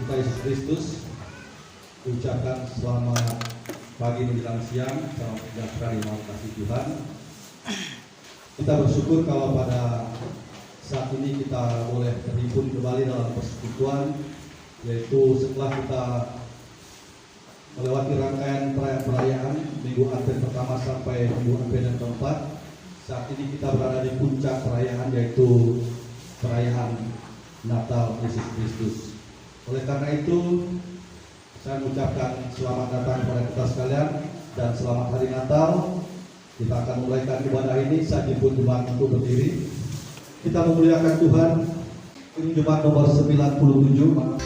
kita Yesus Kristus, ucapkan selamat pagi menjelang siang, salam sejahtera di dalam kasih Tuhan. Kita bersyukur kalau pada saat ini kita boleh terhimpun kembali dalam persekutuan, yaitu setelah kita melewati rangkaian perayaan Minggu Advent pertama sampai Minggu Advent yang keempat. Saat ini kita berada di puncak perayaan, yaitu perayaan Natal Yesus Kristus. Oleh karena itu, saya mengucapkan selamat datang kepada kita sekalian dan selamat hari Natal. Kita akan mulaikan ibadah ini. Saya jemput jemaat untuk berdiri. Kita memuliakan Tuhan. Ini jemaat nomor 97.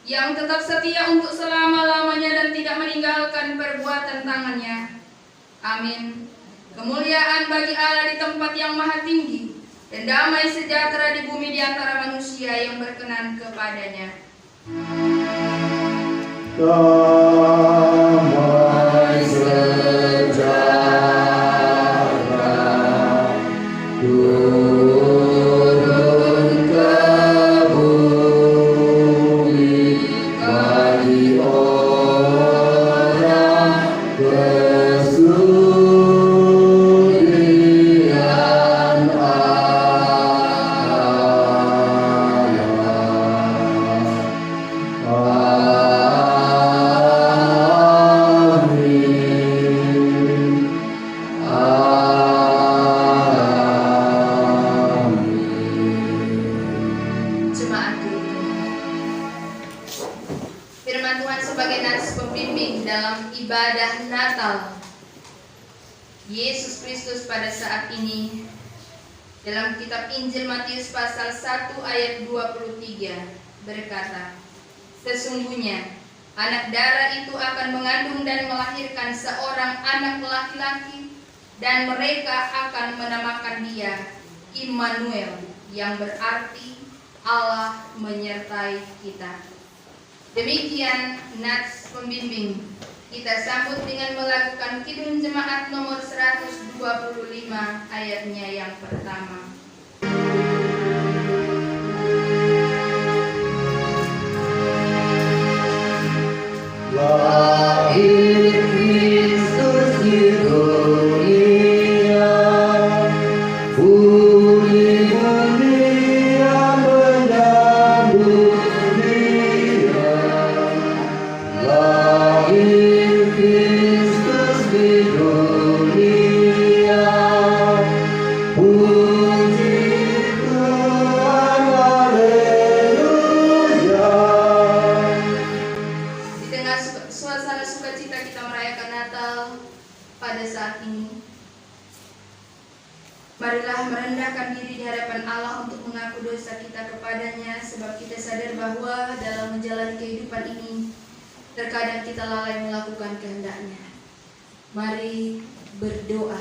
Yang tetap setia untuk selama-lamanya dan tidak meninggalkan perbuatan tangannya. Amin. Kemuliaan bagi Allah di tempat yang maha tinggi, dan damai sejahtera di bumi di antara manusia yang berkenan kepadanya. Damai sejahtera ibadah Natal. Yesus Kristus pada saat ini dalam kitab Injil Matius pasal 1 ayat 23 berkata, "Sesungguhnya anak darah itu akan mengandung dan melahirkan seorang anak laki-laki, dan mereka akan menamakan dia Immanuel, yang berarti Allah menyertai kita." Demikian nats pembimbing. Kita sambut dengan melakukan kidung jemaat nomor 125 ayatnya yang pertama. Lahir Kristus di dunia, bumi menyambut dia. Lahir Kristus di dunia, puji Tuhan, haleluya. Di tengah suasana sukacita kita merayakan Natal pada saat ini, marilah merendahkan diri di hadapan Allah untuk mengaku dosa kita kepadanya, sebab kita sadar bahwa dalam menjalani kehidupan ini terkadang kita lalai melakukan kehendaknya. Mari berdoa.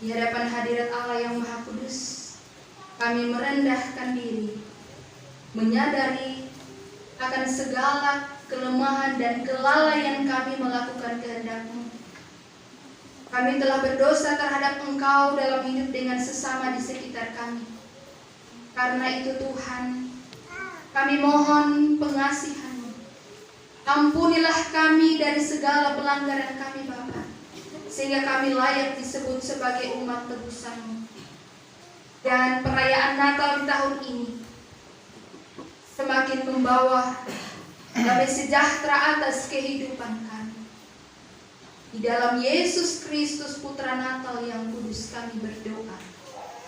Di hadapan hadirat Allah yang Maha Kudus, kami merendahkan diri, menyadari akan segala kelemahan dan kelalaian kami melakukan kehendak-Mu. Kami telah berdosa terhadap Engkau dalam hidup dengan sesama di sekitar kami. Karena itu Tuhan, kami mohon pengasihan-Mu. Ampunilah kami dari segala pelanggaran kami Bapa, sehingga kami layak disebut sebagai umat tebusan-Mu. Dan perayaan Natal di tahun ini semakin membawa damai sejahtera atas kehidupan kami. Di dalam Yesus Kristus Putra Natal yang kudus kami berdoa.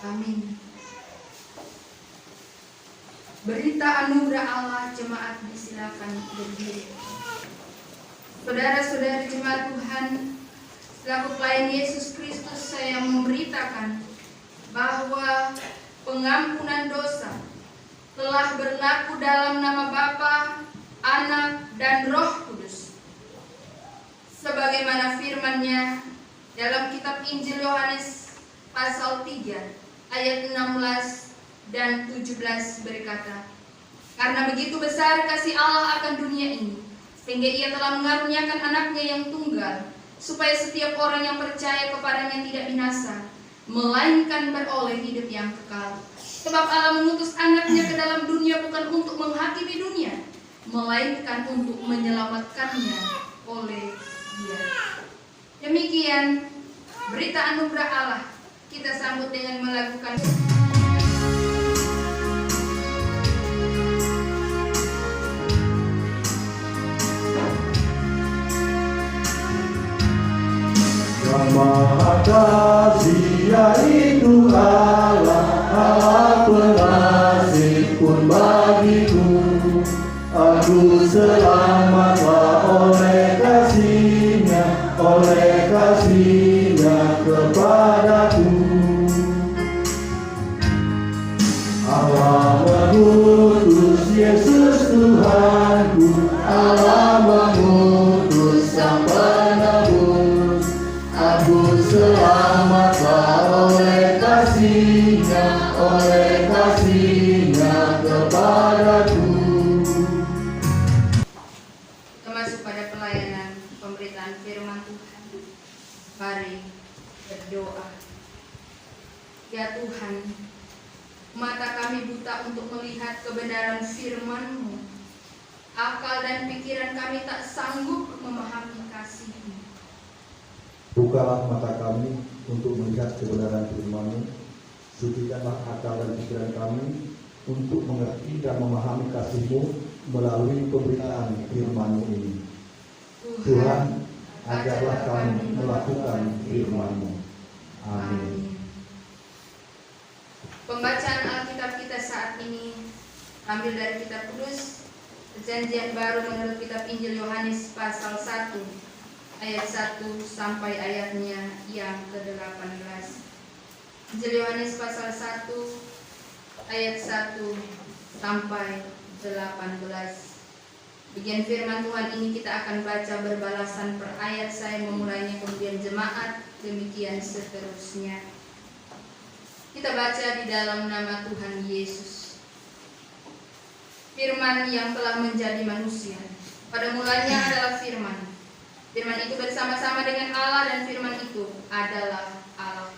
Amin. Berita anugerah Allah, jemaat disilakan berdiri. Saudara-saudari jemaat Tuhan, selaku pelayan Yesus Kristus, saya memberitakan bahwa pengampunan dosa telah berlaku dalam nama Bapa, Anak, dan Roh Kudus. Sebagaimana firman-Nya dalam kitab Injil Yohanes pasal 3 ayat 16 dan 17 berkata, "Karena begitu besar kasih Allah akan dunia ini, sehingga Ia telah mengaruniakan anaknya yang tunggal, supaya setiap orang yang percaya kepadanya tidak binasa, melainkan beroleh hidup yang kekal. Sebab Allah mengutus anaknya ke dalam dunia bukan untuk menghakimi dunia, melainkan untuk menyelamatkannya oleh Dia." Demikian berita anugerah Allah. Kita sambut dengan melakukan Yang Maha Kasih yaitu Allah, Allah pengasih pun bagiku. Aku selamatlah oleh kasih-Nya kepadaku. Allah mengutus Yesus Tuhanku, Allah mengutus Sang Penebus. Aku selamatlah oleh kasih-Nya kepadaku. Kita masuk pada pelayanan pemberitaan firman Tuhan. Mari berdoa. Ya Tuhan, mata kami buta untuk melihat kebenaran firman-Mu. Akal dan pikiran kami tak sanggup memahami kasih-Mu. Bukalah mata kami untuk melihat kebenaran firman-Mu. Sucikanlah akal dan pikiran kami untuk mengerti dan memahami kasih-Mu melalui pemberitaan firman-Mu ini. Tuhan, ajarlah kami melakukan firman-Mu. Amin. Pembacaan Alkitab kita saat ini ambil dari kitab kudus Perjanjian Baru menurut kitab Injil Yohanes pasal 1 ayat 1 sampai ayatnya yang ke-18. Injil Yohanes pasal 1 ayat 1 sampai 18. Bagian firman Tuhan ini kita akan baca berbalasan per ayat, saya memulainya kemudian jemaat, demikian seterusnya. Kita baca di dalam nama Tuhan Yesus. Firman yang telah menjadi manusia. Pada mulanya adalah firman. Firman itu bersama-sama dengan Allah dan firman itu adalah Allah.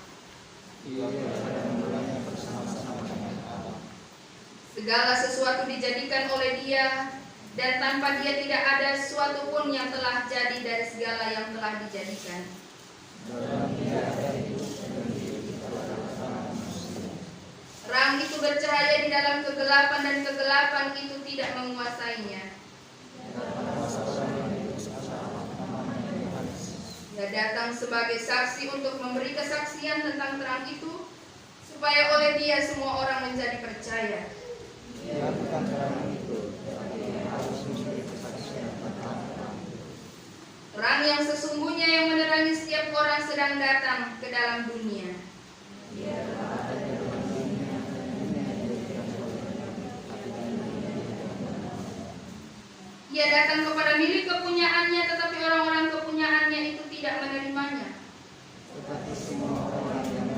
Segala sesuatu dijadikan oleh Dia, dan tanpa Dia tidak ada sesuatu pun yang telah jadi dari segala yang telah dijadikan. Terang itu bercahaya di dalam kegelapan dan kegelapan itu tidak menguasainya. Dia datang sebagai saksi untuk memberi kesaksian tentang terang itu, supaya oleh Dia semua orang menjadi percaya. Terang yang sesungguhnya yang menerangi setiap orang sedang datang ke dalam dunia. Ia datang kepada milik kepunyaannya, tetapi orang-orang kepunyaannya itu tidak menerimanya. Tetapi semua orang yang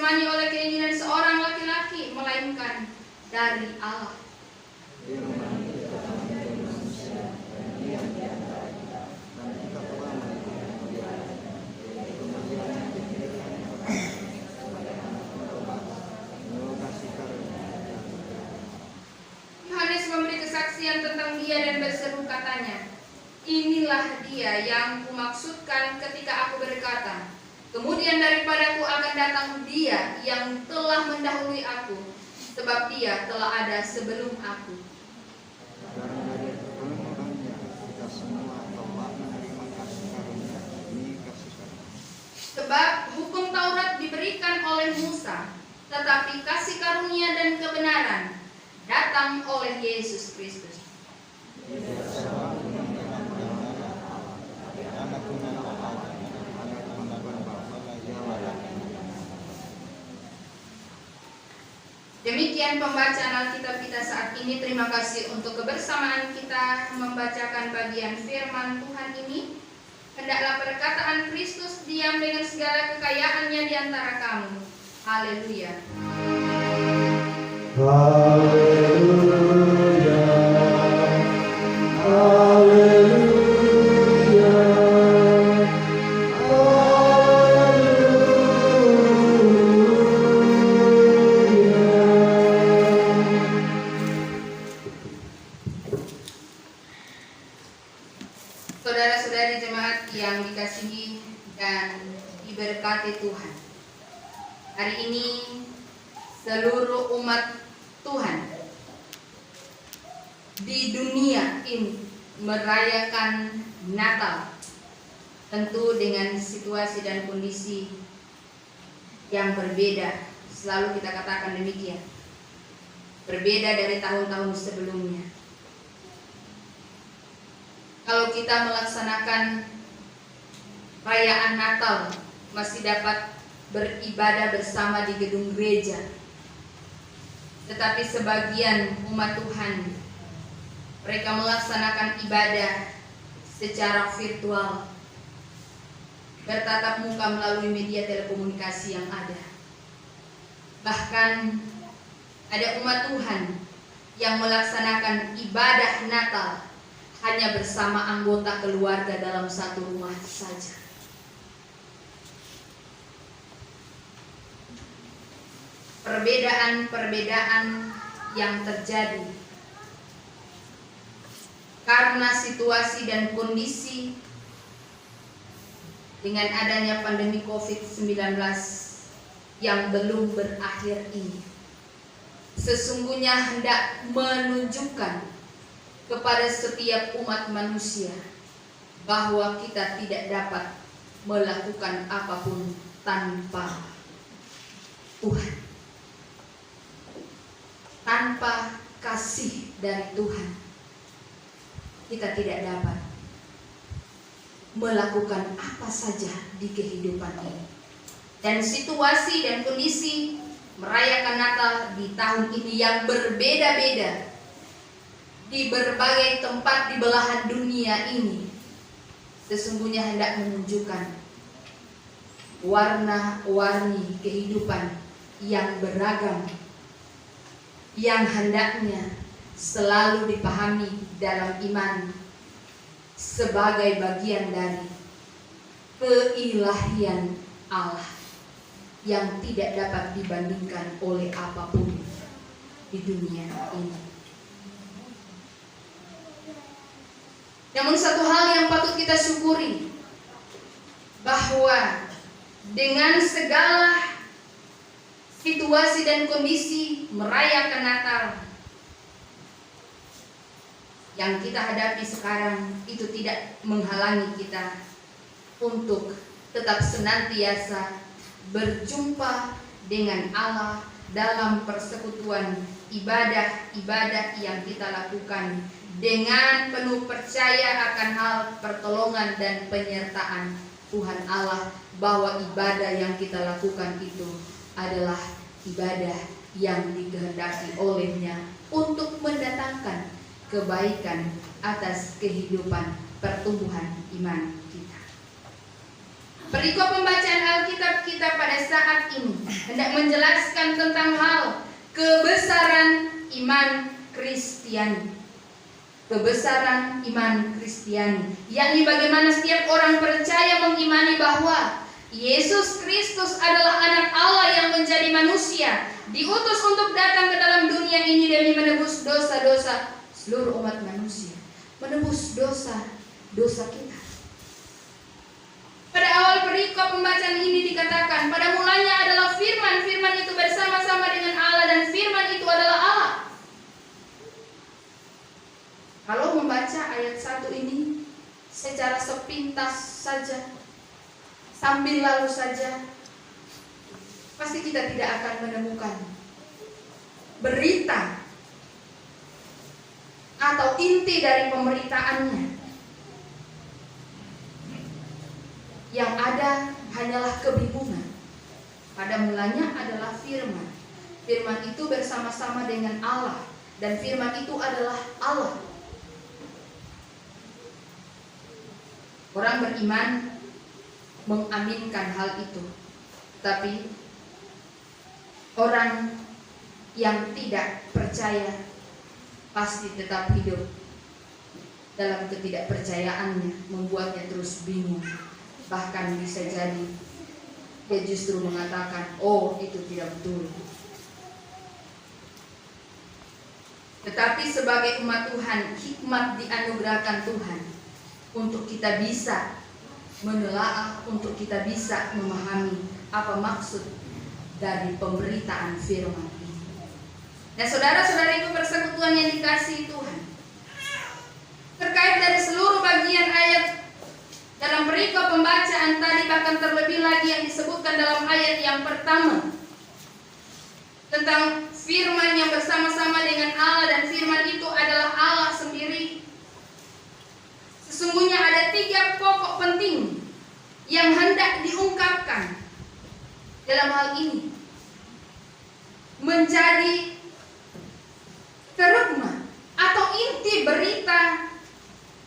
ditemani oleh keinginan seorang laki-laki, melainkan dari Allah. Yohanes memberi kesaksian tentang dia dan berseru katanya, "Inilah dia yang kumaksudkan ketika aku berkata, kemudian daripadaku akan datang dia yang telah mendahului aku, sebab dia telah ada sebelum aku." Karena dari permohonannya kita semua telah menerima kasih karunia demi kasih karunia. Sebab hukum Taurat diberikan oleh Musa, tetapi kasih karunia dan kebenaran datang oleh Yesus Kristus. Demikian pembacaan Alkitab kita saat ini. Terima kasih untuk kebersamaan kita membacakan bagian firman Tuhan ini. Hendaklah perkataan Kristus diam dengan segala kekayaannya di antara kamu. Haleluya. Haleluya, haleluya, Saudara-saudari jemaat yang dikasihi dan diberkati Tuhan, hari ini seluruh umat Tuhan di dunia ini merayakan Natal, tentu dengan situasi dan kondisi yang berbeda. Selalu kita katakan demikian, berbeda dari tahun-tahun sebelumnya. Kalau kita melaksanakan perayaan Natal, masih dapat beribadah bersama di gedung gereja. Tetapi sebagian umat Tuhan, mereka melaksanakan ibadah secara virtual, bertatap muka melalui media telekomunikasi yang ada. Bahkan ada umat Tuhan yang melaksanakan ibadah Natal hanya bersama anggota keluarga dalam satu rumah saja. Perbedaan-perbedaan yang terjadi karena situasi dan kondisi dengan adanya pandemi COVID-19 yang belum berakhir ini, sesungguhnya hendak menunjukkan kepada setiap umat manusia bahwa kita tidak dapat melakukan apapun tanpa Tuhan. Tanpa kasih dari Tuhan, kita tidak dapat melakukan apa saja di kehidupan ini. Dan situasi dan kondisi merayakan Natal di tahun ini yang berbeda-beda di berbagai tempat di belahan dunia ini, sesungguhnya hendak menunjukkan warna-warni kehidupan yang beragam, yang hendaknya selalu dipahami dalam iman sebagai bagian dari keilahian Allah yang tidak dapat dibandingkan oleh apapun di dunia ini. Namun satu hal yang patut kita syukuri, bahwa dengan segala situasi dan kondisi merayakan Natal yang kita hadapi sekarang, itu tidak menghalangi kita untuk tetap senantiasa berjumpa dengan Allah dalam persekutuan ibadah-ibadah yang kita lakukan dengan penuh percaya akan hal pertolongan dan penyertaan Tuhan Allah, bahwa ibadah yang kita lakukan itu adalah ibadah yang dikehendaki olehnya untuk mendatangkan kebaikan atas kehidupan pertumbuhan iman kita. Perikop pembacaan Alkitab kita pada saat ini hendak menjelaskan tentang hal kebesaran iman Kristiani. Kebesaran iman Kristiani, yakni bagaimana setiap orang percaya mengimani bahwa Yesus Kristus adalah anak Allah yang menjadi manusia, diutus untuk datang ke dalam dunia ini demi menebus dosa-dosa seluruh umat manusia, menebus dosa-dosa kita. Pada awal perikop pembacaan ini dikatakan, pada mulanya adalah firman, firman itu bersama-sama dengan Allah dan firman itu adalah Allah. Kalau membaca ayat 1 ini secara sepintas saja, sambil lalu saja, pasti kita tidak akan menemukan berita atau inti dari pemberitaannya. Yang ada hanyalah kebingungan. Pada mulanya adalah firman. Firman itu bersama-sama dengan Allah, dan firman itu adalah Allah. Orang beriman mengaminkan hal itu, tapi orang yang tidak percaya pasti tetap hidup dalam ketidakpercayaannya, membuatnya terus bingung. Bahkan bisa jadi dia justru mengatakan, oh itu tidak betul. Tetapi sebagai umat Tuhan, hikmat dianugerahkan Tuhan untuk kita bisa menelaah, untuk kita bisa memahami apa maksud dari pemberitaan firman ini. Nah, saudara-saudariku persekutuan yang dikasihi Tuhan, terkait dari seluruh bagian ayat dalam perikop pembacaan tadi, bahkan terlebih lagi yang disebutkan dalam ayat yang pertama tentang firman yang bersama-sama dengan Allah, dan firman itu adalah Allah sendiri. Sesungguhnya ada 3 pokok penting yang hendak diungkapkan dalam hal ini, menjadi kerugma atau inti berita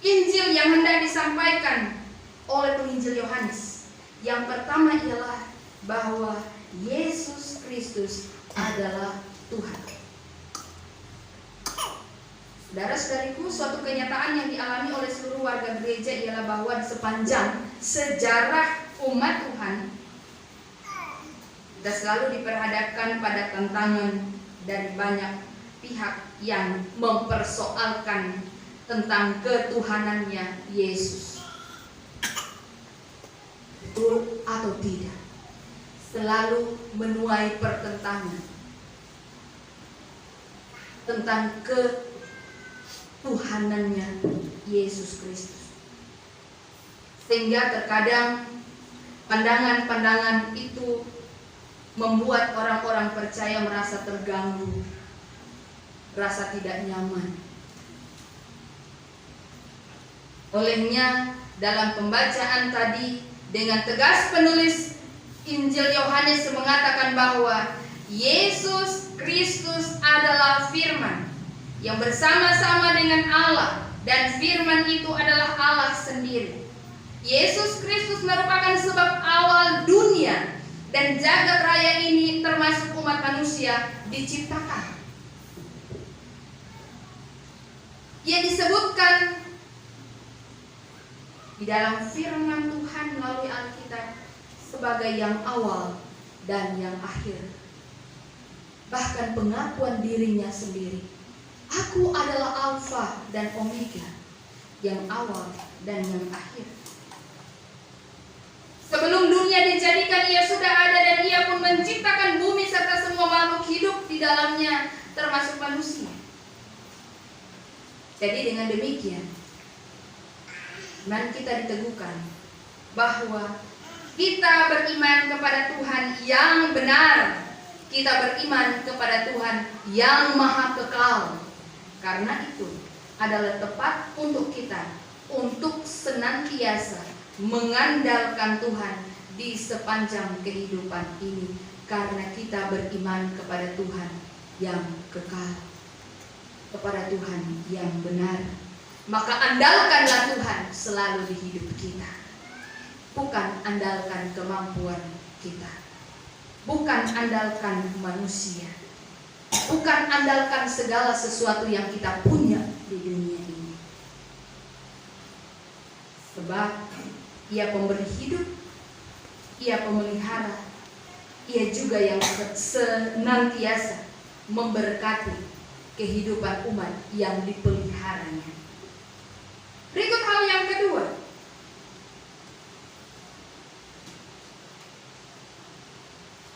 Injil yang hendak disampaikan oleh penginjil Yohanes. Yang pertama ialah bahwa Yesus Kristus adalah Tuhan. Saudara-saudariku, suatu kenyataan yang dialami oleh seluruh warga gereja ialah bahwa di sepanjang sejarah umat Tuhan, kita selalu diperhadapkan pada tantangan dari banyak pihak yang mempersoalkan tentang ketuhanannya Yesus. Betul atau tidak? Selalu menuai pertentangan tentang ketuhanannya Yesus Kristus. Sehingga terkadang pandangan-pandangan itu membuat orang-orang percaya merasa terganggu, merasa tidak nyaman. Olehnya dalam pembacaan tadi, dengan tegas penulis Injil Yohanes mengatakan bahwa Yesus Kristus adalah firman yang bersama-sama dengan Allah, dan firman itu adalah Allah sendiri. Yesus Kristus merupakan sebab awal dunia dan jagat raya ini termasuk umat manusia diciptakan. Ia disebutkan di dalam firman Tuhan melalui Alkitab sebagai yang awal dan yang akhir. Bahkan pengakuan dirinya sendiri, aku adalah Alfa dan Omega, yang awal dan yang akhir. Sebelum dunia dijadikan, ia sudah ada, dan ia pun menciptakan bumi serta semua makhluk hidup di dalamnya, termasuk manusia. Jadi dengan demikian, iman kita diteguhkan bahwa kita beriman kepada Tuhan yang benar. Kita beriman kepada Tuhan yang maha kekal. Karena itu adalah tepat untuk kita untuk senantiasa mengandalkan Tuhan di sepanjang kehidupan ini, karena kita beriman kepada Tuhan yang kekal, kepada Tuhan yang benar. Maka andalkanlah Tuhan selalu di hidup kita. bukan andalkan kemampuan kita, bukan andalkan manusia, bukan andalkan segala sesuatu yang kita punya di dunia ini. Sebab Ia pemberi hidup, Ia pemelihara, Ia juga yang senantiasa memberkati kehidupan umat yang dipeliharanya. Berikut hal yang kedua,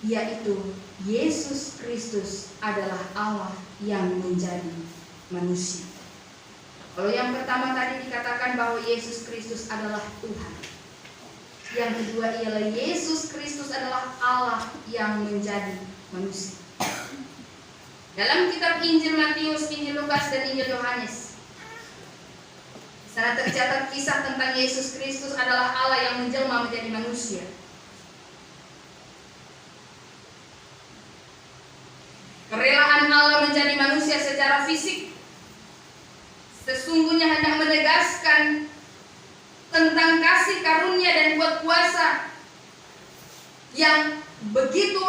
yaitu Yesus Kristus adalah Allah yang menjadi manusia. Kalau yang pertama tadi dikatakan bahwa Yesus Kristus adalah Tuhan. Yang kedua ialah Yesus Kristus adalah Allah yang menjadi manusia. Dalam kitab Injil Matius, Injil Lukas, dan Injil Yohanes, di sana tercatat kisah tentang Yesus Kristus adalah Allah yang menjelma menjadi manusia. Kerelaan Allah menjadi manusia secara fisik sesungguhnya hendak menegaskan tentang kasih karunia dan kuat kuasa yang begitu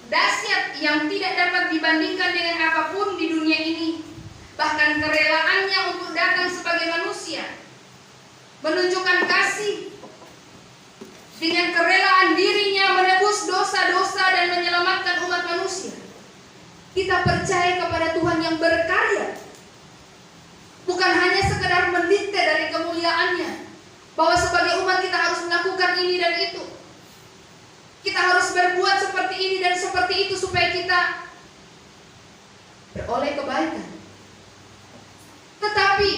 dahsyat, yang tidak dapat dibandingkan dengan apapun di dunia ini. Bahkan kerelaannya untuk datang sebagai manusia menunjukkan kasih dengan kerelaan dirinya menebus dosa-dosa dan menyelamatkan umat manusia. Kita percaya kepada Tuhan yang berkarya, bukan hanya sekedar mendikte dari kemuliaannya bahwa sebagai umat kita harus melakukan ini dan itu, kita harus berbuat seperti ini dan seperti itu supaya kita beroleh kebaikan. Tetapi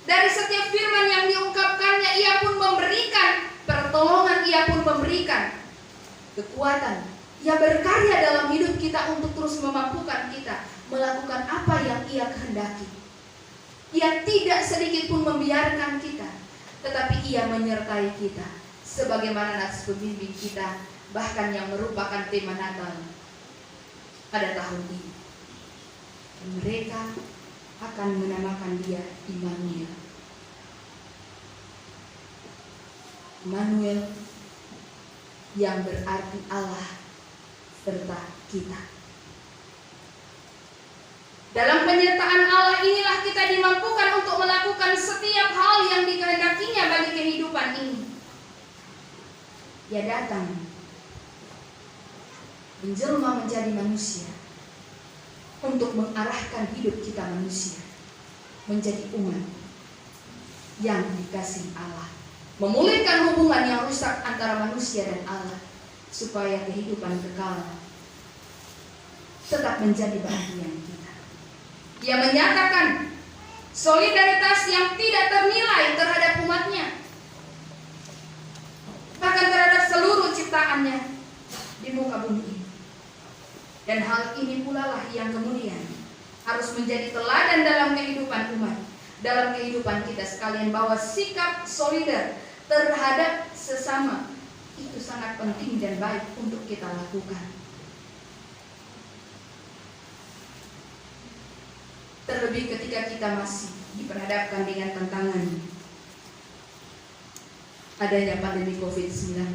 dari setiap firman yang diungkapkannya, Ia pun memberikan pertolongan, Ia pun memberikan kekuatan. Ia berkarya dalam hidup kita untuk terus memampukan kita melakukan apa yang Ia kehendaki. Ia tidak sedikit pun membiarkan kita, tetapi Ia menyertai kita sebagaimana nats pembimbing kita, bahkan yang merupakan tema Natal pada tahun ini. Mereka akan menamakan Dia Immanuel. Immanuel yang berarti Allah serta kita. Dalam penyertaan Allah inilah kita dimampukan untuk melakukan setiap hal yang dikehendakinya bagi kehidupan ini. Ia datang menjelma menjadi manusia untuk mengarahkan hidup kita manusia menjadi umat yang dikasihi Allah, memulihkan hubungan yang rusak antara manusia dan Allah, supaya kehidupan kekal tetap menjadi bagian kita. Ia menyatakan solidaritas yang tidak ternilai terhadap umatnya, bahkan terhadap seluruh ciptaannya di muka bumi ini. Dan hal ini pula lah yang kemudian harus menjadi teladan dalam kehidupan umat, dalam kehidupan kita sekalian, bahwa sikap solidar terhadap sesama itu sangat penting dan baik untuk kita lakukan. Terlebih ketika kita masih diperhadapkan dengan tantangan adanya pandemi COVID-19.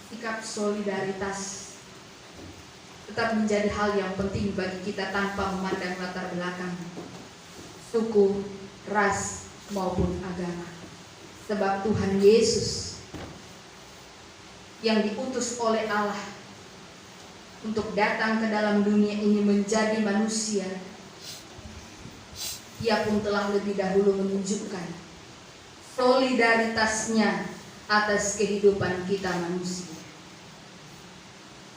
Sikap solidaritas tetap menjadi hal yang penting bagi kita tanpa memandang latar belakang, suku, ras, maupun agama. Sebab Tuhan Yesus yang diutus oleh Allah untuk datang ke dalam dunia ini menjadi manusia, Ia pun telah lebih dahulu menunjukkan solidaritasnya atas kehidupan kita manusia.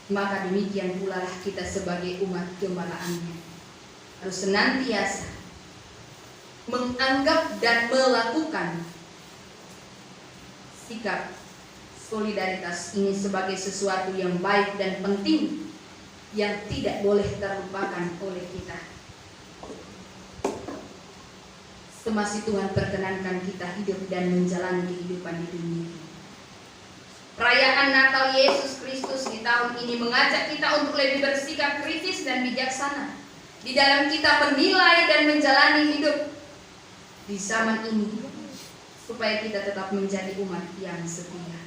Maka demikian pula lah kita sebagai umat gembalaannya harus senantiasa menganggap dan melakukan sikap solidaritas ini sebagai sesuatu yang baik dan penting yang tidak boleh terlupakan oleh kita. Semasa Tuhan perkenankan kita hidup dan menjalani kehidupan di dunia ini. Perayaan Natal Yesus Kristus di tahun ini mengajak kita untuk lebih bersikap kritis dan bijaksana di dalam kita menilai dan menjalani hidup di zaman ini, supaya kita tetap menjadi umat yang setia.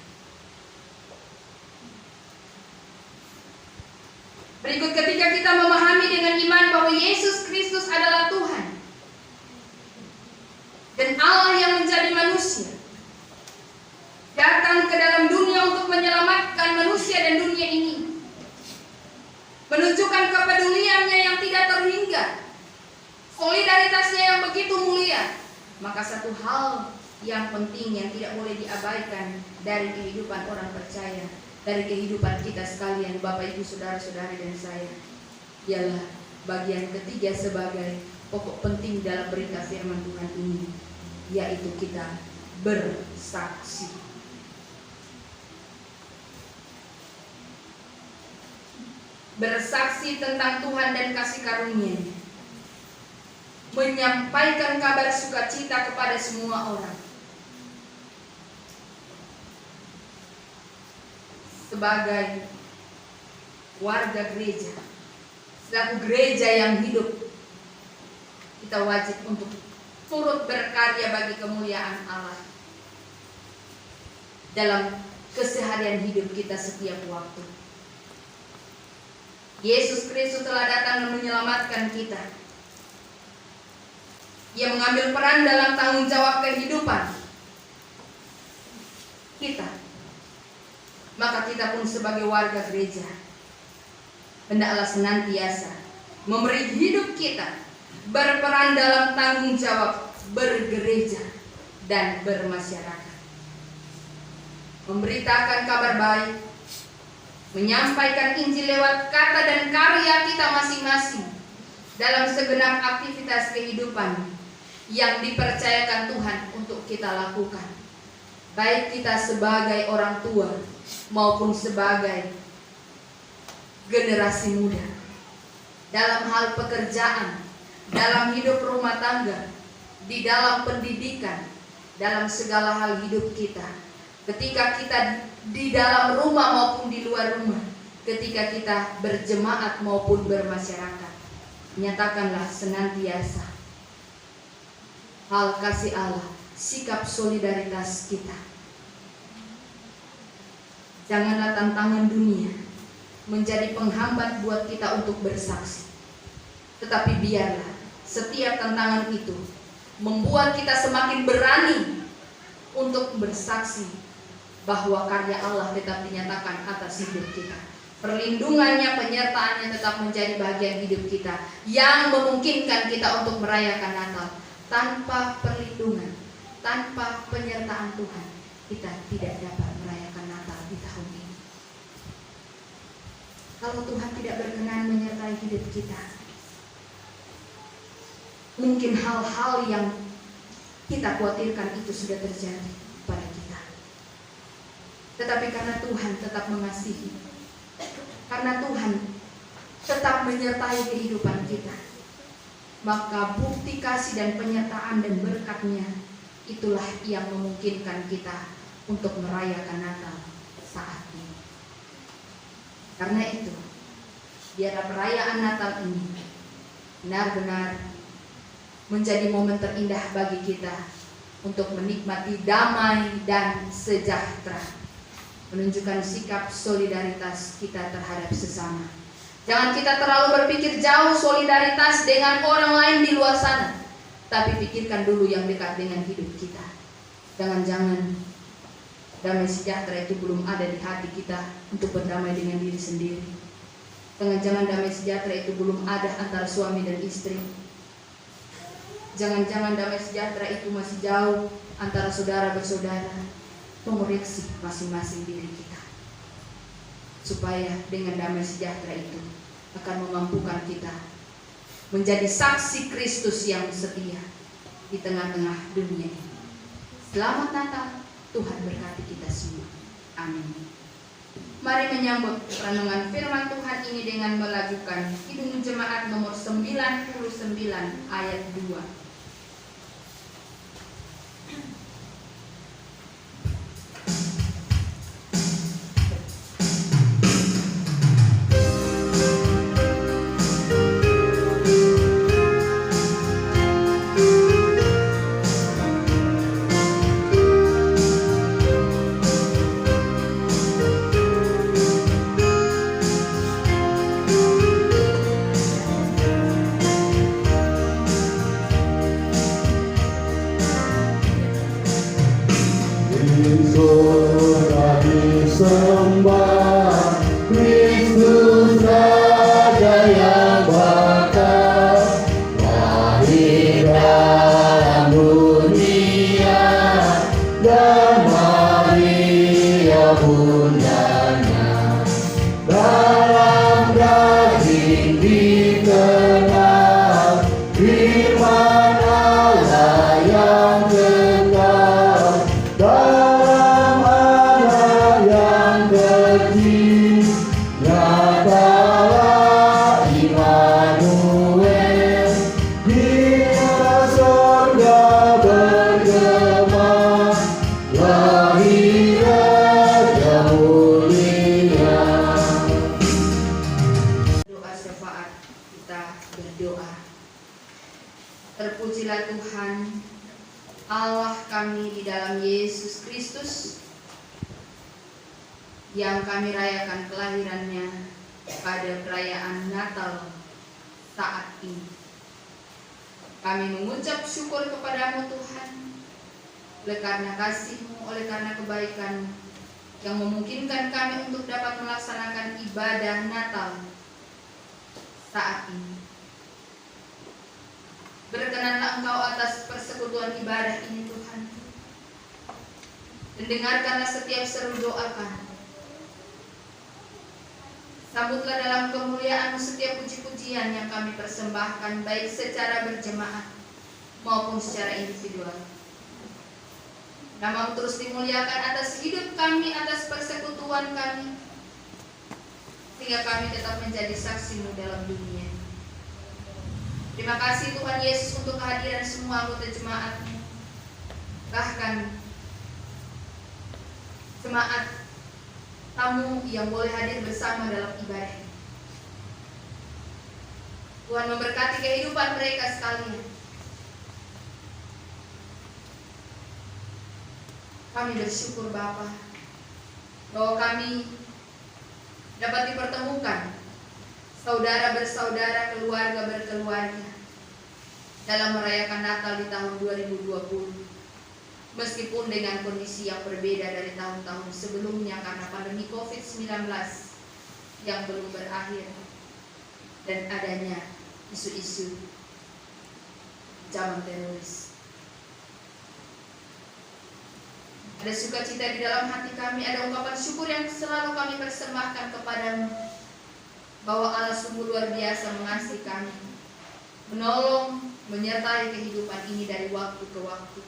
Berikut, ketika kita memahami dengan iman bahwa Yesus Kristus adalah Tuhan dan Allah yang menjadi manusia, datang ke dalam dunia untuk menyelamatkan manusia dan dunia ini, menunjukkan kepeduliannya yang tidak terhingga, solidaritasnya yang begitu mulia, maka satu hal yang penting yang tidak boleh diabaikan dari kehidupan orang percaya, dari kehidupan kita sekalian, Bapak Ibu Saudara-saudari dan saya, ialah bagian ketiga sebagai pokok penting dalam berita firman Tuhan ini, yaitu kita bersaksi. Bersaksi tentang Tuhan dan kasih karunia-Nya, menyampaikan kabar sukacita kepada semua orang. Sebagai warga gereja, selaku gereja yang hidup, kita wajib untuk turut berkarya bagi kemuliaan Allah dalam keseharian hidup kita setiap waktu. Yesus Kristus telah datang dan menyelamatkan kita. Ia mengambil peran dalam tanggung jawab kehidupan kita. Maka kita pun sebagai warga gereja hendaklah senantiasa memberi hidup kita berperan dalam tanggung jawab bergereja dan bermasyarakat, memberitakan kabar baik, menyampaikan Injil lewat kata dan karya kita masing-masing dalam segenap aktivitas kehidupan yang dipercayakan Tuhan untuk kita lakukan, baik kita sebagai orang tua maupun sebagai generasi muda, dalam hal pekerjaan, dalam hidup rumah tangga, di dalam pendidikan, dalam segala hal hidup kita. Ketika kita di dalam rumah maupun di luar rumah, ketika kita berjemaat maupun bermasyarakat, nyatakanlah senantiasa hal kasih Allah, sikap solidaritas kita. Janganlah tantangan dunia menjadi penghambat buat kita untuk bersaksi, tetapi biarlah setiap tantangan itu membuat kita semakin berani untuk bersaksi bahwa karya Allah tetap dinyatakan atas hidup kita. Perlindungannya, penyertaannya tetap menjadi bagian hidup kita, yang memungkinkan kita untuk merayakan Natal. Tanpa perlindungan, tanpa penyertaan Tuhan, kita tidak dapat merayakan Natal di tahun ini. Kalau Tuhan tidak berkenan menyertai hidup kita, mungkin hal-hal yang kita khawatirkan itu sudah terjadi pada kita. Tetapi karena Tuhan tetap mengasihi, karena Tuhan tetap menyertai kehidupan kita, maka bukti kasih dan penyertaan dan berkat-Nya itulah yang memungkinkan kita untuk merayakan Natal saat ini. Karena itu, biarlah perayaan Natal ini benar-benar menjadi momen terindah bagi kita untuk menikmati damai dan sejahtera, menunjukkan sikap solidaritas kita terhadap sesama. Jangan kita terlalu berpikir jauh solidaritas dengan orang lain di luar sana, tapi pikirkan dulu yang dekat dengan hidup kita. Jangan-jangan damai sejahtera itu belum ada di hati kita untuk berdamai dengan diri sendiri. Jangan-jangan damai sejahtera itu belum ada antara suami dan istri. Jangan-jangan damai sejahtera itu masih jauh antara saudara bersaudara. Mengoreksi masing-masing diri kita, supaya dengan damai sejahtera itu akan memampukan kita menjadi saksi Kristus yang setia di tengah-tengah dunia ini. Selamat Natal, Tuhan berkati kita semua. Amin. Mari menyambut renungan firman Tuhan ini dengan melakukan Kidung Jemaat nomor 99 ayat 2. Ilahi Raja mulia. Doa syafaat, kita berdoa. Terpujilah Tuhan Allah kami di dalam Yesus Kristus yang kami rayakan kelahirannya pada perayaan Natal saat ini. Kami mengucap syukur kepadamu Tuhan, oleh karena kasih-Mu, oleh karena kebaikan-Mu yang memungkinkan kami untuk dapat melaksanakan ibadah Natal saat ini. Berkenanlah Engkau atas persekutuan ibadah ini Tuhan, dan dengarkanlah setiap seru doa kami. Sambutlah dalam kemuliaan-Mu setiap puji-pujian yang kami persembahkan, baik secara berjemaat maupun secara individual. Nama-Mu terus dimuliakan atas hidup kami, atas persekutuan kami, sehingga kami tetap menjadi saksi-Mu dalam dunia. Terima kasih Tuhan Yesus untuk kehadiran semua anggota jemaat-Mu, bahkan jemaat tamu yang boleh hadir bersama dalam ibadah ini. Tuhan memberkati kehidupan mereka sekalian. Kami bersyukur Bapa bahwa kami dapat dipertemukan saudara bersaudara, keluarga berkeluarga dalam merayakan Natal di tahun 2020, meskipun dengan kondisi yang berbeda dari tahun-tahun sebelumnya karena pandemi COVID-19 yang belum berakhir dan adanya isu-isu zaman teroris. Ada sukacita di dalam hati kami, ada ungkapan syukur yang selalu kami persembahkan kepadamu, bahwa Allah sungguh luar biasa mengasihi kami, menolong, menyertai kehidupan ini dari waktu ke waktu,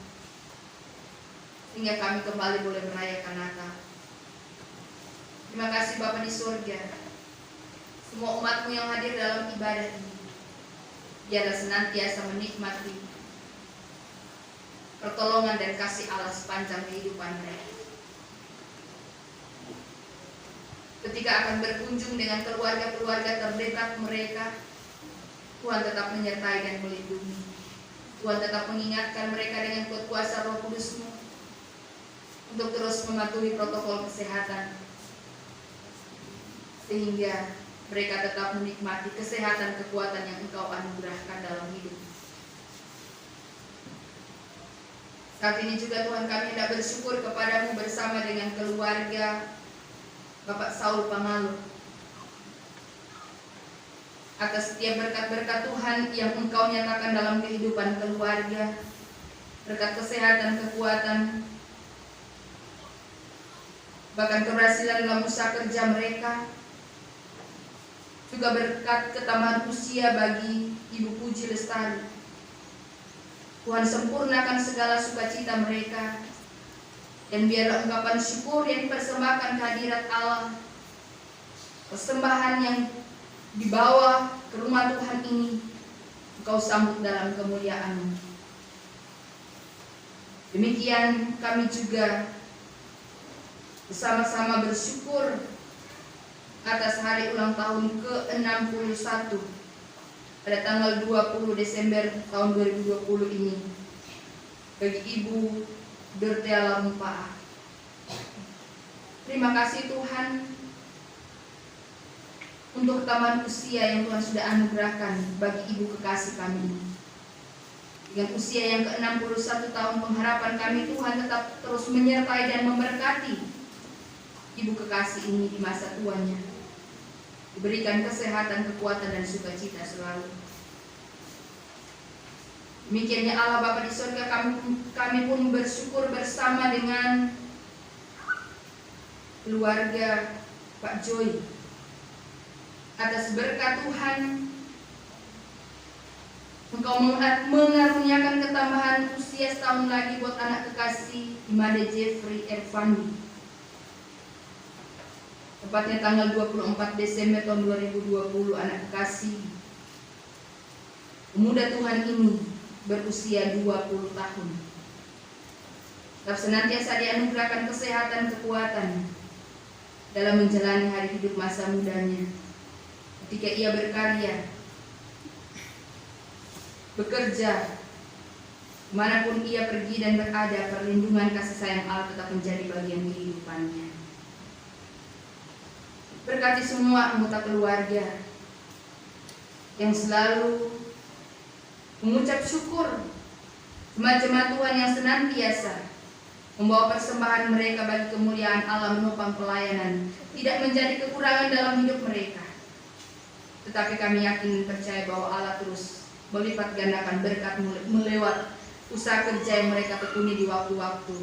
sehingga kami kembali boleh merayakan Natal. Terima kasih Bapa di surga. Semua umat-Mu yang hadir dalam ibadah ini, biarlah senantiasa menikmati pertolongan dan kasih Allah sepanjang kehidupan mereka. Ketika akan berkunjung dengan keluarga-keluarga terdekat mereka, Tuhan tetap menyertai dan melindungi. Tuhan tetap mengingatkan mereka dengan kuasa Roh Kudus-Mu untuk terus mematuhi protokol kesehatan, sehingga mereka tetap menikmati kesehatan kekuatan yang Engkau anugerahkan dalam hidup. Saat ini juga Tuhan kami hendak bersyukur kepadamu bersama dengan keluarga Bapak Saul Pangalo, atas setiap berkat-berkat Tuhan yang Engkau nyatakan dalam kehidupan keluarga, berkat kesehatan, kekuatan, bahkan keberhasilan dalam usaha kerja mereka, juga berkat ketambahan usia bagi Ibu Puji Lestari. Tuhan sempurnakan segala sukacita mereka, dan biarlah ungkapan syukur yang dipersembahkan kehadirat Allah, persembahan yang dibawa ke rumah Tuhan ini, Engkau sambut dalam kemuliaan-Mu. Demikian kami juga bersama-sama bersyukur atas hari ulang tahun ke-61 pada tanggal 20 Desember tahun 2020 ini bagi Ibu Dortea Lampaa. Terima kasih Tuhan untuk ketambahan usia yang Tuhan sudah anugerahkan bagi Ibu kekasih kami ini. Dengan usia yang ke-61 tahun pengharapan kami, Tuhan tetap terus menyertai dan memberkati Ibu kekasih ini di masa tuanya. Diberikan kesehatan, kekuatan, dan sukacita selalu. Demikiannya Allah Bapa di surga, kami pun bersyukur bersama dengan keluarga Pak Joy atas berkat Tuhan. Engkau mengaruniakan ketambahan usia setahun lagi buat anak kekasih Imade Jeffrey Ervandi, tepatnya tanggal 24 Desember tahun 2020. Anak kekasih pemuda Tuhan ini berusia 20 tahun. tetap senantiasa dianugerahkan kesehatan, kekuatan dalam menjalani hari hidup masa mudanya. Ketika ia berkarya, bekerja, dimanapun ia pergi dan berada, perlindungan kasih sayang Allah tetap menjadi bagian kehidupannya. Berkati semua anggota keluarga yang selalu mengucap syukur, jemaat-jemaat Tuhan yang senantiasa membawa persembahan mereka bagi kemuliaan Allah, menopang pelayanan, tidak menjadi kekurangan dalam hidup mereka. Tetapi kami yakin dan percaya bahwa Allah terus melipat gandakan berkat melewat usaha kerja yang mereka tekuni di waktu-waktu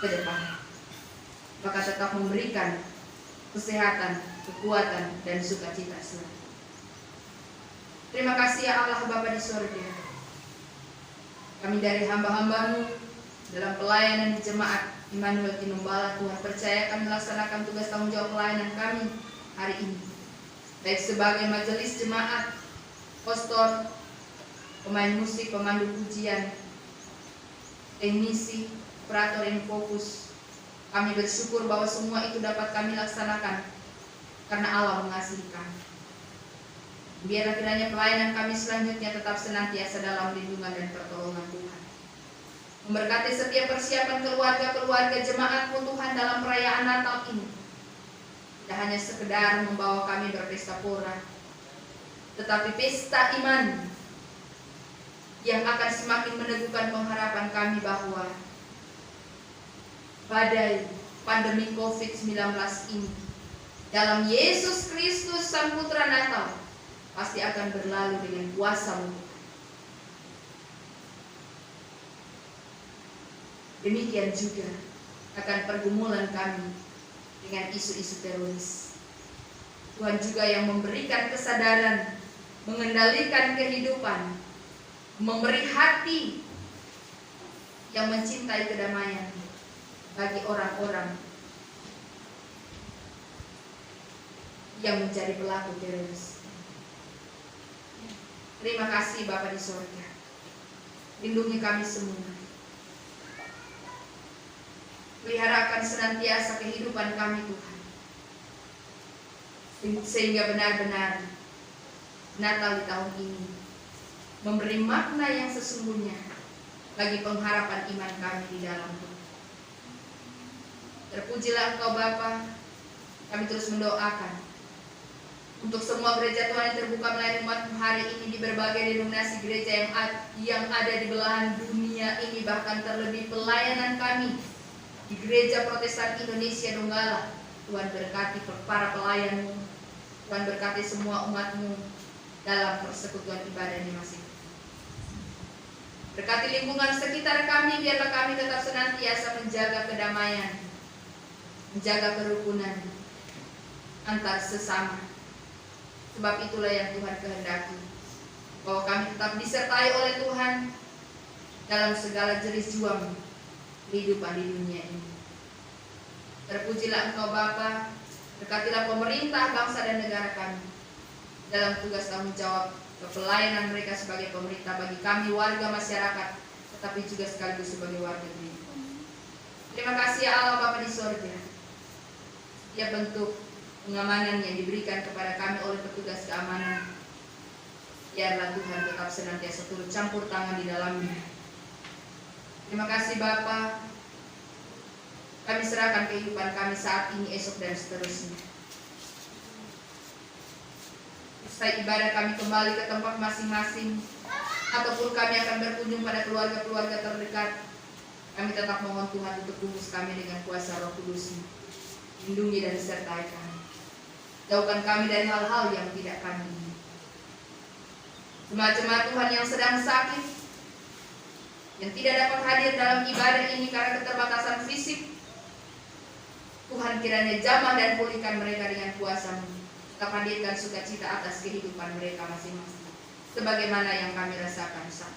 ke depan. Maka tetap memberikan kesehatan, kekuatan, dan sukacita selalu. Terima kasih ya Allah Bapa di surga. Kami dari hamba-hamba-Mu dalam pelayanan di jemaat Immanuel Tinumbala, Tuhan percayakan melaksanakan tugas tanggung jawab pelayanan kami hari ini, baik sebagai majelis jemaat, pastor, pemain musik, pemandu pujian, teknisi, operator yang fokus. Kami bersyukur bahwa semua itu dapat kami laksanakan karena Allah mengasihi kami. Biarlah kiranya pelayanan kami selanjutnya tetap senantiasa dalam lindungan dan pertolongan Tuhan. Memberkati setiap persiapan keluarga-keluarga jemaat-Mu Tuhan dalam perayaan Natal ini. Tidak hanya sekedar membawa kami berpesta pora, tetapi pesta iman yang akan semakin meneguhkan pengharapan kami bahwa badai pandemi COVID-19 ini dalam Yesus Kristus Sang Putra Natal pasti akan berlalu dengan kuasa-Mu. Demikian juga akan pergumulan kami dengan isu-isu teroris. Tuhan juga yang memberikan kesadaran, mengendalikan kehidupan, memberi hati yang mencintai kedamaian bagi orang-orang yang menjadi pelaku teroris. Terima kasih Bapa di surga. Lindungi kami semua. Peliharakan senantiasa kehidupan kami Tuhan, sehingga benar-benar Natal di tahun ini memberi makna yang sesungguhnya bagi pengharapan iman kami di dalam Tuhan. Terpujilah Engkau Bapa. Kami terus mendoakan untuk semua gereja Tuhan yang terbuka melayani umat hari ini di berbagai denominasi gereja yang ada di belahan dunia ini, bahkan terlebih pelayanan kami di Gereja Protestan Indonesia Donggala. Tuhan berkati para pelayan-Mu, Tuhan berkati semua umat-Mu dalam persekutuan ibadah ini masing. Berkati lingkungan sekitar kami, biarlah kami tetap senantiasa menjaga kedamaian, menjaga kerukunan antar sesama. Sebab itulah yang Tuhan kehendaki, bahwa kami tetap disertai oleh Tuhan dalam segala jeris juang kehidupan di dunia ini. Terpujilah Engkau Bapa. Berkatilah pemerintah bangsa dan negara kami dalam tugas tanggung jawab pelayanan mereka sebagai pemerintah bagi kami warga masyarakat, tetapi juga sekaligus sebagai warga gereja. Terima kasih ya Allah Bapa di surga. Setiap bentuk pengamanan yang diberikan kepada kami oleh petugas keamanan, biarlah Tuhan tetap senantiasa turut campur tangan di dalamnya. Terima kasih Bapa. Kami serahkan kehidupan kami saat ini, esok, dan seterusnya. Usai ibadah kami kembali ke tempat masing-masing, ataupun kami akan berkunjung pada keluarga-keluarga terdekat, kami tetap mohon Tuhan untuk tunggus kami dengan kuasa Roh Kudus-Mu. Lindungi dan sertai kami. Jauhkan kami dari hal-hal yang tidak kami ingin. Jemaat-jemaat Tuhan yang sedang sakit, yang tidak dapat hadir dalam ibadah ini karena keterbatasan fisik, Tuhan kiranya jamah dan pulihkan mereka dengan kuasa-Mu. Tetap hadirkan sukacita atas kehidupan mereka masing-masing, sebagaimana yang kami rasakan saat.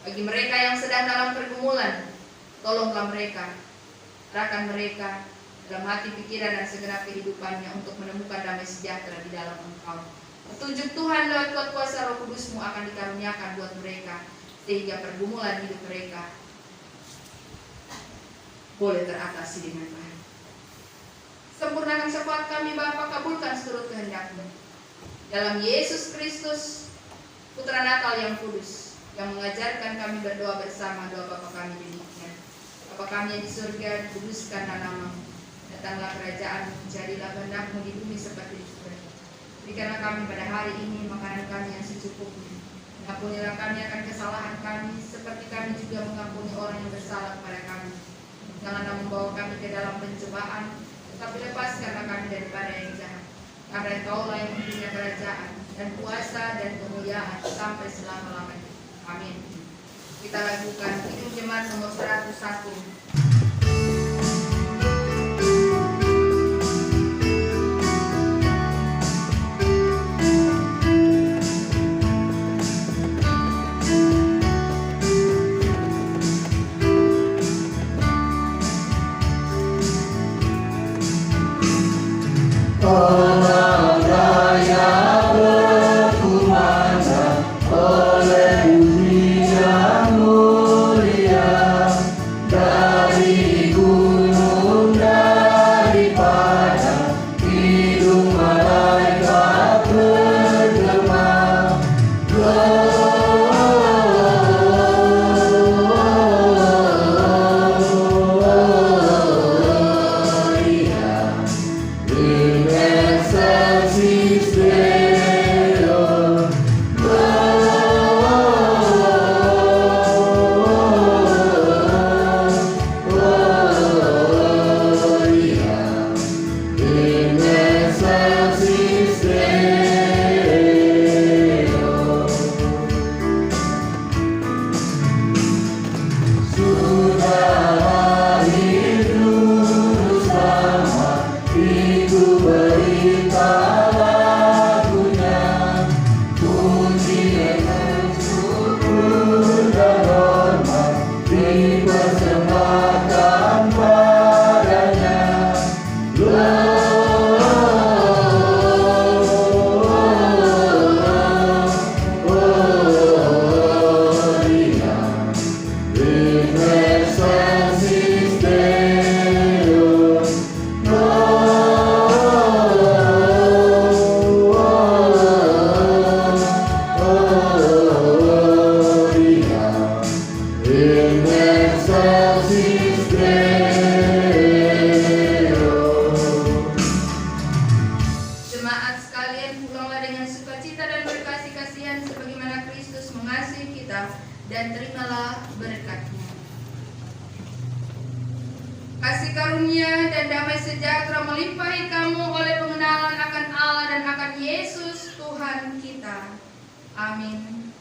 Bagi mereka yang sedang dalam pergumulan, tolonglah mereka, arahkan mereka dalam hati, pikiran, dan segenap kehidupannya untuk menemukan damai sejahtera di dalam Engkau. Petunjuk Tuhan lewat kuasa Roh Kudus-Mu akan dikaruniakan buat mereka, sehingga pergumulan hidup mereka boleh teratasi dengan baik. Sempurnakan syafaat kami Bapa, kabulkan seluruh kehendak-Mu. Dalam Yesus Kristus, Putra Natal yang kudus, yang mengajarkan kami berdoa bersama doa Bapa kami demikian. Bapa kami yang di surga, dikuduskanlah nama-Mu. Datanglah kerajaan-Mu, jadilah kehendak-Mu di bumi seperti di surga. Berikanlah kami pada hari ini makanan kami yang secukupnya. Ampunilah kami akan kesalahan kami, seperti kami juga mengampuni orang yang bersalah kepada kami. Janganlah membawa kami ke dalam pencobaan, tetapi lepaskanlah kami daripada yang jahat. Karena Engkau-lah yang mempunyai kerajaan dan kuasa dan kemuliaan sampai selama-lamanya. Amin. Kita lakukan Kidung Jemaat nomor 101. Orang raya berkumandang oleh bumi yang mulia, dari gunung, dari padang, hidung malaikat bergema. In excelsis Deo, Gloria. In excelsis Deo. Sudah hidup sama, itu berita lagunya, puji dan syukur dan hormat dipersembahkan padanya. Gloria in excelsis Deo. Gloria in excelsis Deo. Jemaat sekalian, pulanglah dengan sukacita dan berkasih kasihan sebagaimana Kristus mengasihi kita, dan terimalah berkat-Nya. Kasih karunia dan damai sejahtera melimpahi kamu oleh pengenalan akan Allah dan akan Yesus Tuhan kita. Amin.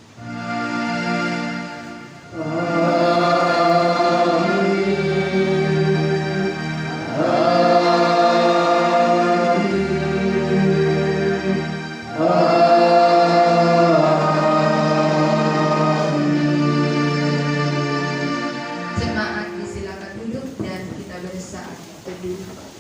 Jemaat disilakan duduk dan kita bersaat teduh.